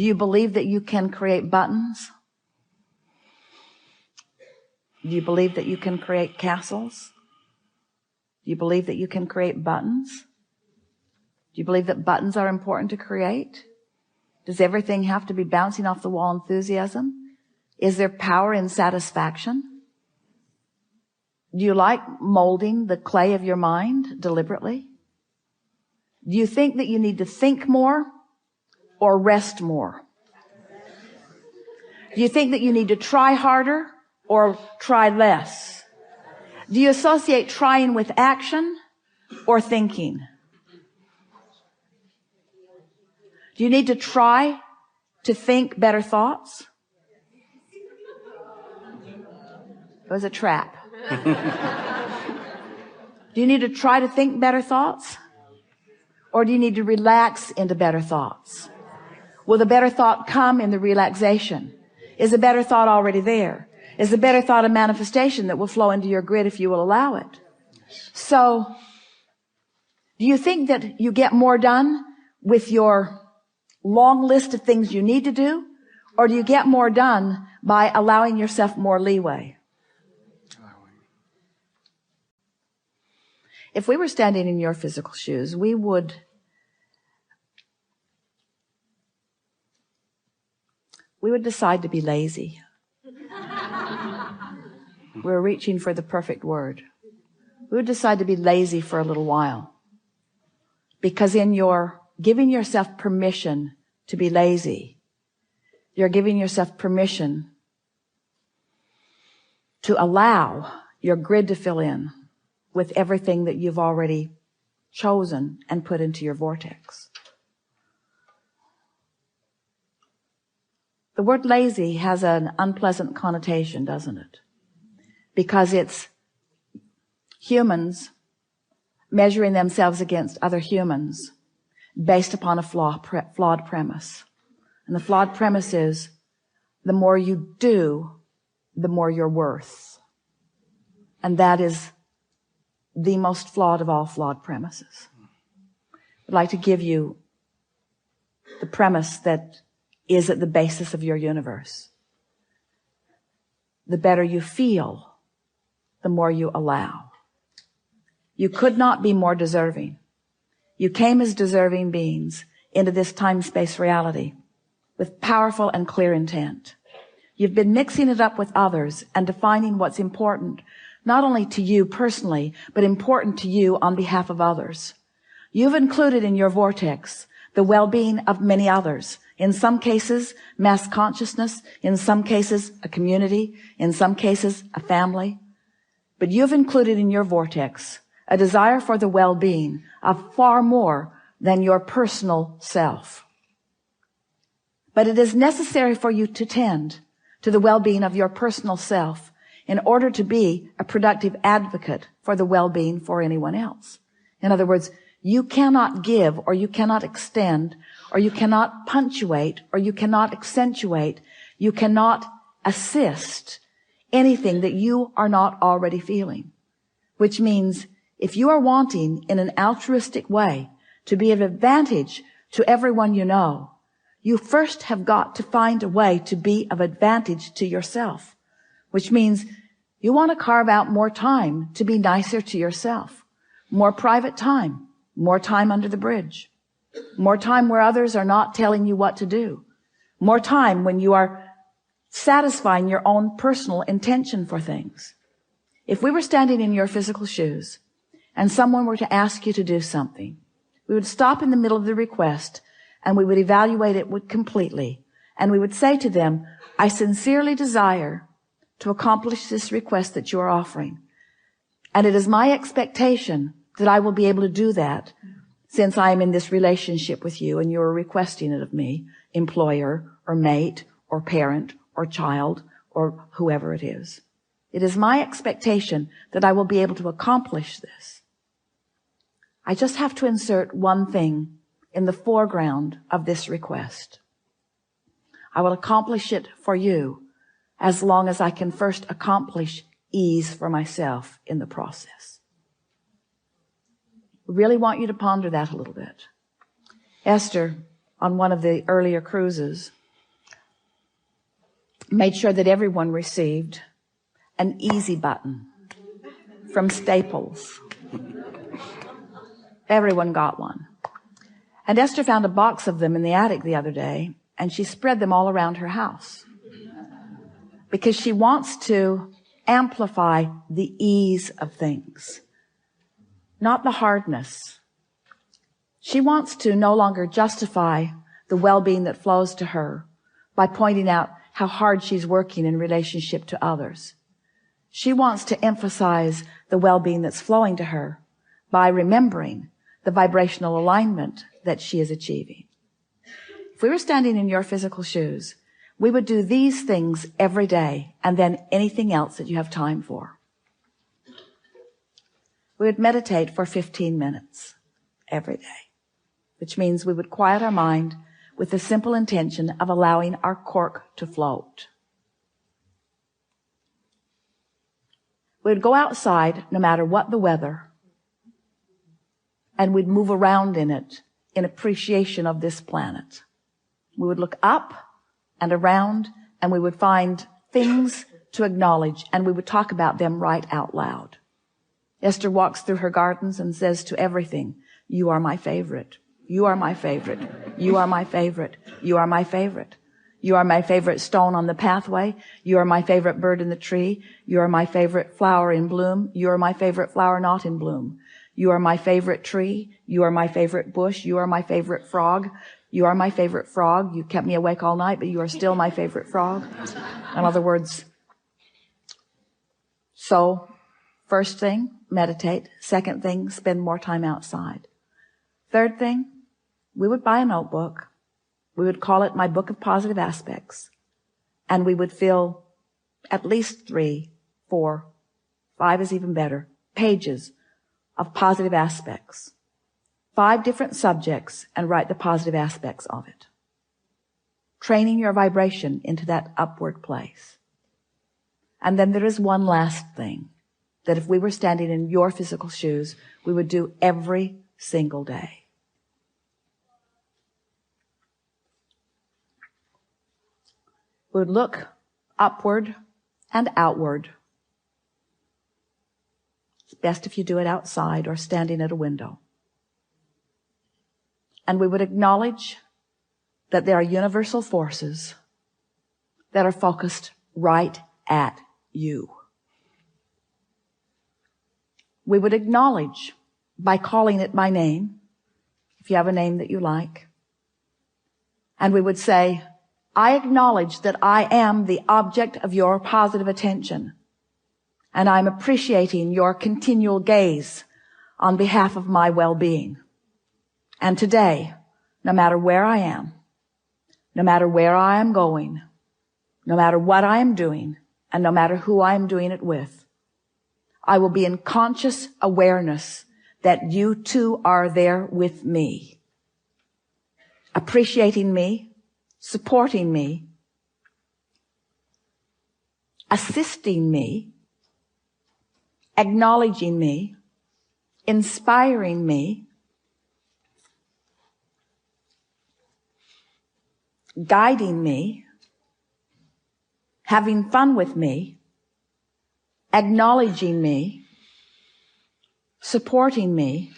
Do you believe that you can create buttons? Do you believe that you can create castles? Do you believe that you can create buttons? Do you believe that buttons are important to create? Does everything have to be bouncing off the wall enthusiasm? Is there power in satisfaction? Do you like molding the clay of your mind deliberately? Do you think that you need to think more or rest more? Do you think that you need to try harder or try less? Do you associate trying with action or thinking? Do you need to try to think better thoughts? It was a trap. Do you need to try to think better thoughts? Or do you need to relax into better thoughts? Will the better thought come in the relaxation? Is the better thought already there? Is the better thought a manifestation that will flow into your grid if you will allow it? So, do you think that you get more done with your long list of things you need to do? Or do you get more done by allowing yourself more leeway? If we were standing in your physical shoes, we would decide to be lazy. We're reaching for the perfect word. We would decide to be lazy for a little while. Because in your giving yourself permission to be lazy, you're giving yourself permission to allow your grid to fill in with everything that you've already chosen and put into your vortex. The word lazy has an unpleasant connotation, doesn't it? Because it's humans measuring themselves against other humans based upon a flawed premise. And the flawed premise is, the more you do, the more you're worth. And that is the most flawed of all flawed premises. I'd like to give you the premise that is at the basis of your universe. The better you feel, the more you allow. You could not be more deserving. You came as deserving beings into this time-space reality with powerful and clear intent. You've been mixing it up with others and defining what's important, not only to you personally, but important to you on behalf of others. You've included in your vortex the well-being of many others. In some cases, mass consciousness. In some cases, a community. In some cases, a family. But you've included in your vortex a desire for the well-being of far more than your personal self. But it is necessary for you to tend to the well-being of your personal self in order to be a productive advocate for the well-being for anyone else. In other words, you cannot give, or you cannot extend, or you cannot punctuate, or you cannot accentuate, you cannot assist anything that you are not already feeling. Which means, if you are wanting in an altruistic way to be of advantage to everyone you know, you first have got to find a way to be of advantage to yourself. Which means you want to carve out more time to be nicer to yourself. More private time. More time under the bridge. More time where others are not telling you what to do. More time when you are satisfying your own personal intention for things. If we were standing in your physical shoes and someone were to ask you to do something, we would stop in the middle of the request and we would evaluate it completely. And we would say to them, I sincerely desire to accomplish this request that you are offering. And it is my expectation that I will be able to do that since I am in this relationship with you and you are requesting it of me, employer or mate or parent or child or whoever it is. It is my expectation that I will be able to accomplish this. I just have to insert one thing in the foreground of this request. I will accomplish it for you as long as I can first accomplish ease for myself in the process. Really want you to ponder that a little bit. Esther, on one of the earlier cruises, made sure that everyone received an easy button from Staples. Everyone got one. And Esther found a box of them in the attic the other day, and she spread them all around her house because she wants to amplify the ease of things, not the hardness. She wants to no longer justify the well-being that flows to her by pointing out how hard she's working in relationship to others. She wants to emphasize the well-being that's flowing to her by remembering the vibrational alignment that she is achieving. If we were standing in your physical shoes, we would do these things every day and then anything else that you have time for. We would meditate for 15 minutes every day, which means we would quiet our mind with the simple intention of allowing our cork to float. We would go outside no matter what the weather, and we'd move around in it in appreciation of this planet. We would look up and around, and we would find things to acknowledge, and we would talk about them right out loud. Esther walks through her gardens and says to everything, "You are my favorite. You are my favorite. You are my favorite. You are my favorite. You are my favorite stone on the pathway. You are my favorite bird in the tree. You are my favorite flower in bloom. You are my favorite flower not in bloom. You are my favorite tree. You are my favorite bush. You are my favorite frog. You are my favorite frog. You kept me awake all night, but you are still my favorite frog." In other words, so first thing, meditate. Second thing, spend more time outside. Third thing, we would buy a notebook. We would call it My Book of Positive Aspects. And we would fill at least 3, 4, 5 is even better, pages of positive aspects. 5 different subjects, and write the positive aspects of it. Training your vibration into that upward place. And then there is one last thing that if we were standing in your physical shoes, we would do every single day. We would look upward and outward. It's best if you do it outside or standing at a window. And we would acknowledge that there are universal forces that are focused right at you. We would acknowledge by calling it by name, if you have a name that you like. And we would say, "I acknowledge that I am the object of your positive attention, and I'm appreciating your continual gaze on behalf of my well-being. And today, no matter where I am, no matter where I am going, no matter what I am doing, and no matter who I am doing it with, I will be in conscious awareness that you too are there with me, appreciating me, supporting me, assisting me, acknowledging me, inspiring me, guiding me, having fun with me, acknowledging me, supporting me,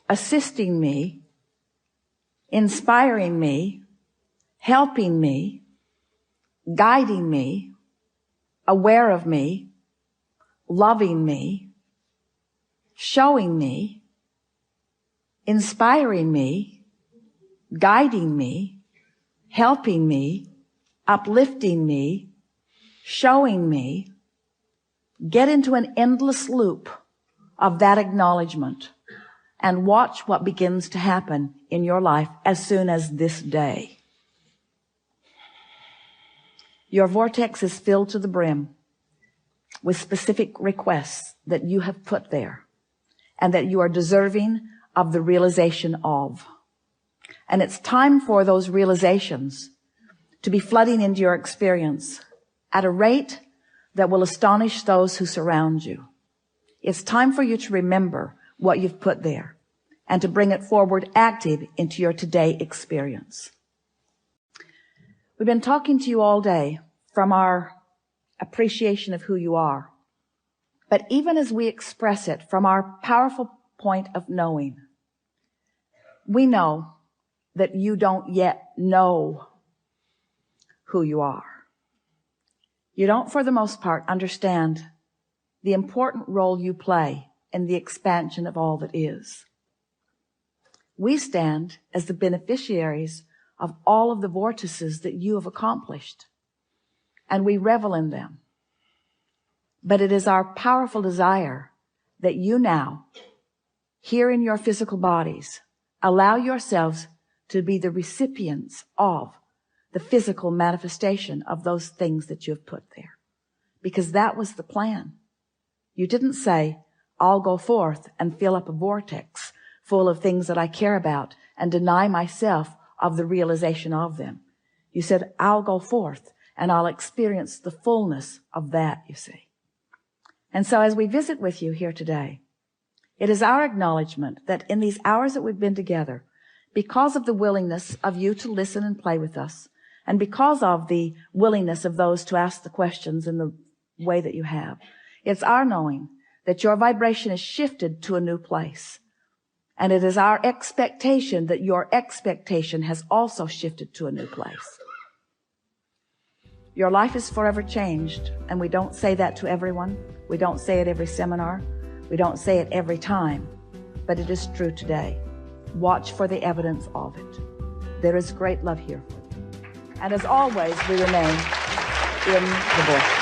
assisting me, inspiring me, helping me, guiding me, aware of me, loving me, showing me, inspiring me, guiding me, helping me, uplifting me, showing me." Get into an endless loop of that acknowledgement and watch what begins to happen in your life as soon as this day. Your vortex is filled to the brim with specific requests that you have put there and that you are deserving of the realization of. And it's time for those realizations to be flooding into your experience at a rate that will astonish those who surround you. It's time for you to remember what you've put there and to bring it forward active into your today experience. We've been talking to you all day from our appreciation of who you are. But even as we express it from our powerful point of knowing, we know that you don't yet know who you are. You don't, for the most part, understand the important role you play in the expansion of all that is. We stand as the beneficiaries of all of the vortices that you have accomplished, and we revel in them. But it is our powerful desire that you now, here in your physical bodies, allow yourselves to be the recipients of the physical manifestation of those things that you have put there. Because that was the plan. You didn't say, I'll go forth and fill up a vortex full of things that I care about and deny myself of the realization of them. You said, I'll go forth and I'll experience the fullness of that, you see. And so as we visit with you here today, it is our acknowledgement that in these hours that we've been together, because of the willingness of you to listen and play with us, and because of the willingness of those to ask the questions in the way that you have, it's our knowing that your vibration is shifted to a new place. And it is our expectation that your expectation has also shifted to a new place. Your life is forever changed, and we don't say that to everyone. We don't say it every seminar. We don't say it every time, but it is true today. Watch for the evidence of it. There is great love here for you. And as always, we remain in the vortex.